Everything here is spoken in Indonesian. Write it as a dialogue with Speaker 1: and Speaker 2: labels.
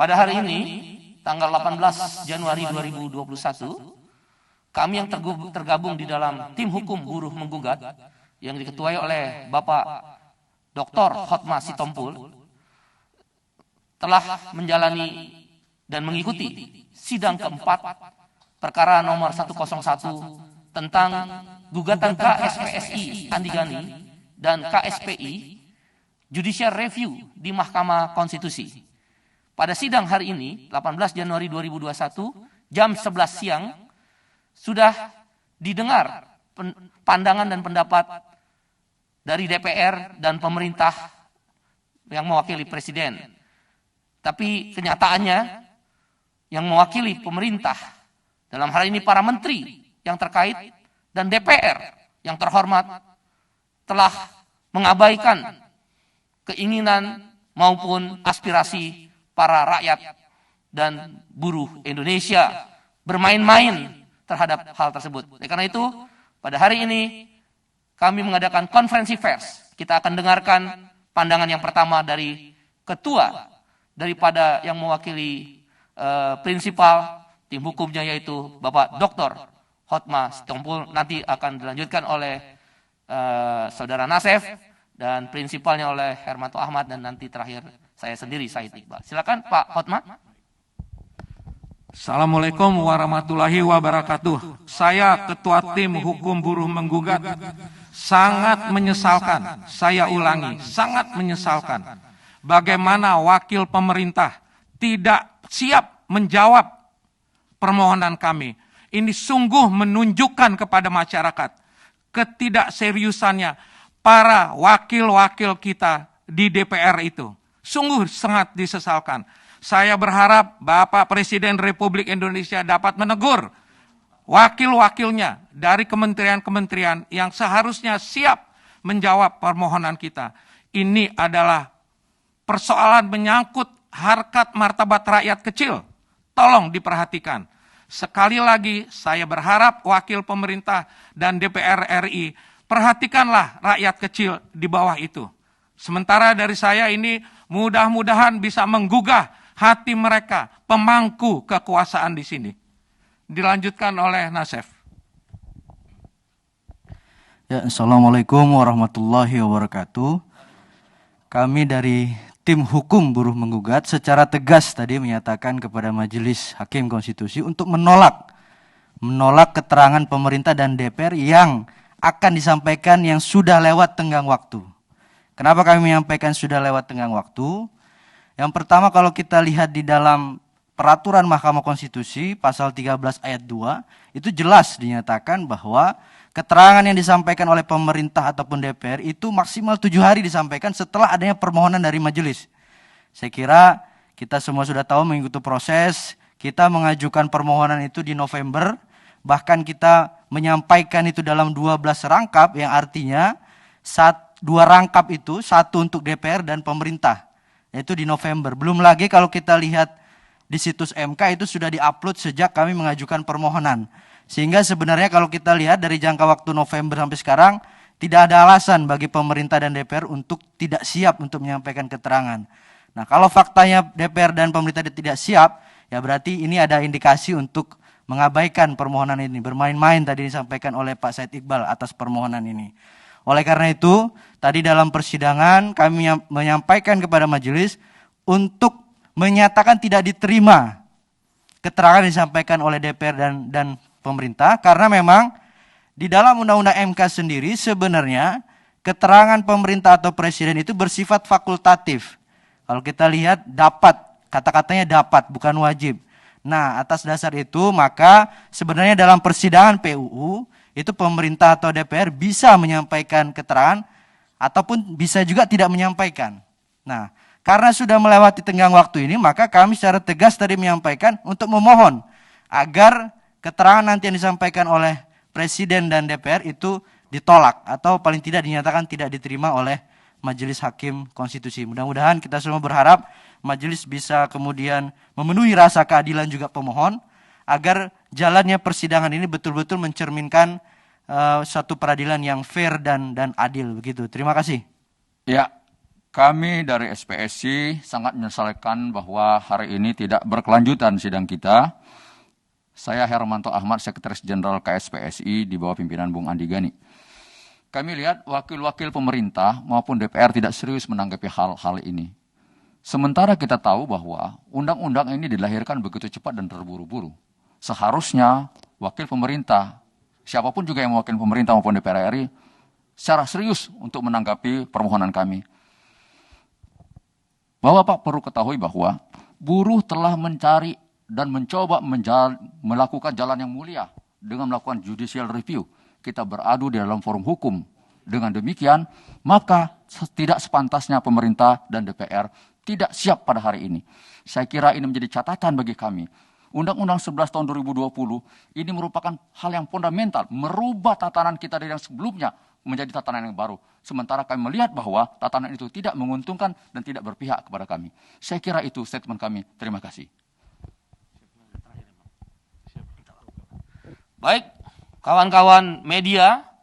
Speaker 1: Pada hari ini, tanggal 18 Januari 2021, kami yang tergabung di dalam tim hukum buruh menggugat yang diketuai oleh Bapak Dr. Hotma Sitompul telah menjalani dan mengikuti sidang keempat perkara nomor 101 tentang gugatan KSPSI Andi Gani dan KSPI Judicial Review di Mahkamah Konstitusi. Pada sidang hari ini, 18 Januari 2021, jam 11 siang, sudah didengar pandangan dan pendapat dari DPR dan pemerintah yang mewakili Presiden. Tapi kenyataannya yang mewakili pemerintah, dalam hal ini para menteri yang terkait dan DPR yang terhormat, telah mengabaikan keinginan maupun aspirasi para rakyat dan buruh Indonesia, bermain-main terhadap hal tersebut. Karena itu, pada hari ini kami mengadakan konferensi pers. Kita akan dengarkan pandangan yang pertama dari ketua daripada yang mewakili prinsipal tim hukumnya, yaitu Bapak Dr. Hotma Sitompul. Nanti akan dilanjutkan oleh Saudara Nasef dan prinsipalnya oleh Hermanto Ahmad, dan nanti terakhir saya sendiri, Said Iqbal. Silakan Pak Hotma.
Speaker 2: Assalamualaikum warahmatullahi wabarakatuh. Saya Ketua Tim Hukum Buruh Menggugat sangat menyesalkan, saya ulangi, sangat menyesalkan bagaimana wakil pemerintah tidak siap menjawab permohonan kami. Ini sungguh menunjukkan kepada masyarakat ketidakseriusannya para wakil-wakil kita di DPR itu. Sungguh sangat disesalkan. Saya berharap Bapak Presiden Republik Indonesia dapat menegur wakil-wakilnya dari kementerian-kementerian yang seharusnya siap menjawab permohonan kita. Ini adalah persoalan menyangkut harkat martabat rakyat kecil. Tolong diperhatikan. Sekali lagi saya berharap wakil pemerintah dan DPR RI, perhatikanlah rakyat kecil di bawah itu. Sementara dari saya ini mudah-mudahan bisa menggugah hati mereka, pemangku kekuasaan di sini. Dilanjutkan oleh Nasef.
Speaker 3: Ya, Assalamualaikum warahmatullahi wabarakatuh. Kami dari tim hukum buruh menggugat secara tegas tadi menyatakan kepada Majelis Hakim Konstitusi untuk menolak keterangan pemerintah dan DPR yang akan disampaikan yang sudah lewat tenggang waktu. Kenapa kami menyampaikan sudah lewat tenggang waktu? Yang pertama, kalau kita lihat di dalam peraturan Mahkamah Konstitusi pasal 13 ayat 2, itu jelas dinyatakan bahwa keterangan yang disampaikan oleh pemerintah ataupun DPR itu maksimal 7 hari disampaikan setelah adanya permohonan dari majelis. Saya kira kita semua sudah tahu mengikuti proses, kita mengajukan permohonan itu di November, bahkan kita menyampaikan itu dalam 12 rangkap, yang artinya 2 rangkap itu, 1 untuk DPR dan pemerintah. Yaitu di November. Belum lagi kalau kita lihat di situs MK itu sudah diupload sejak kami mengajukan permohonan. Sehingga sebenarnya kalau kita lihat dari jangka waktu November sampai sekarang, tidak ada alasan bagi pemerintah dan DPR untuk tidak siap untuk menyampaikan keterangan. Nah, kalau faktanya DPR dan pemerintah tidak siap, ya berarti ini ada indikasi untuk mengabaikan permohonan ini. Bermain-main tadi disampaikan oleh Pak Said Iqbal atas permohonan ini. Oleh karena itu, tadi dalam persidangan kami menyampaikan kepada majelis untuk menyatakan tidak diterima keterangan yang disampaikan oleh DPR dan pemerintah, karena memang di dalam Undang-Undang MK sendiri sebenarnya keterangan pemerintah atau presiden itu bersifat fakultatif. Kalau kita lihat dapat, kata-katanya dapat, bukan wajib. Nah, atas dasar itu maka sebenarnya dalam persidangan PUU itu pemerintah atau DPR bisa menyampaikan keterangan ataupun bisa juga tidak menyampaikan. Nah, karena sudah melewati tenggang waktu ini, maka kami secara tegas tadi menyampaikan untuk memohon agar keterangan nanti yang disampaikan oleh Presiden dan DPR itu ditolak atau paling tidak dinyatakan tidak diterima oleh Majelis Hakim Konstitusi. Mudah-mudahan kita semua berharap majelis bisa kemudian memenuhi rasa keadilan juga pemohon, agar jalannya persidangan ini betul-betul mencerminkan satu peradilan yang fair dan adil begitu. Terima kasih.
Speaker 2: Ya,
Speaker 4: Kami dari SPSI sangat menyesalkan bahwa hari ini tidak berkelanjutan sidang kita. Saya Hermanto Ahmad, Sekretaris Jenderal KSPSI di bawah pimpinan Bung Andi Gani. Kami lihat wakil-wakil pemerintah maupun DPR tidak serius menanggapi hal-hal ini. Sementara kita tahu bahwa undang-undang ini dilahirkan begitu cepat dan terburu-buru. Seharusnya wakil pemerintah, siapapun juga yang mewakili pemerintah maupun DPR RI, secara serius untuk menanggapi permohonan kami. Bahwa Pak perlu ketahui bahwa buruh telah mencari dan mencoba melakukan jalan yang mulia dengan melakukan judicial review. Kita beradu di dalam forum hukum. Dengan demikian, maka tidak sepantasnya pemerintah dan DPR tidak siap pada hari ini. Saya kira ini menjadi catatan bagi kami. Undang-Undang 11 tahun 2020 ini merupakan hal yang fundamental, merubah tatanan kita dari yang sebelumnya menjadi tatanan yang baru. Sementara kami melihat bahwa tatanan itu tidak menguntungkan dan tidak berpihak kepada kami. Saya kira itu statement kami. Terima kasih.
Speaker 1: Baik, kawan-kawan media